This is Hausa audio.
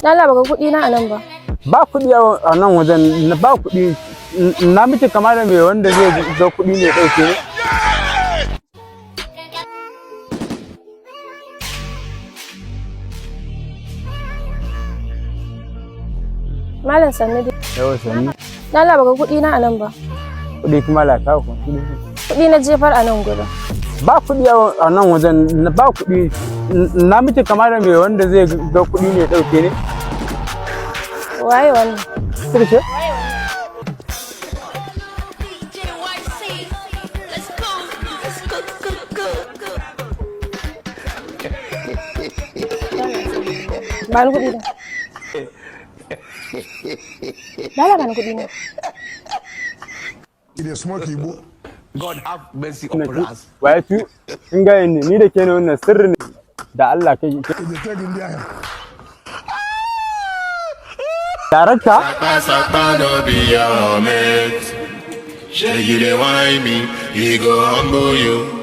Lala baka kuɗi na anan ba. Ba kuɗi a nan wajen, ba kuɗi. Na miki kama da mai wanda zai ga kuɗi ne ɗauke ne. Malam sannu dai. Yawa sannu. Lala baka kuɗi na anan ba. Kuɗi kuma la kawo kuɗi. Kuɗi na jefar a nan gurin. Ba kuɗi a nan wajen, ba kuɗi. Na miki kama da mai wanda zai ga kuɗi ne ɗauke ne. Waye wannan? Kirce? Ba ni kuɗi na. Lala ba ni kuɗi na. It is smoke Igbo. God have mercy upon us. Waye fi in ga ni da ke ne wannan sirri ne da Allah kai. It is taking India. Darakta? Sapa no be your mate. Shey you dey whine me, he go humble you.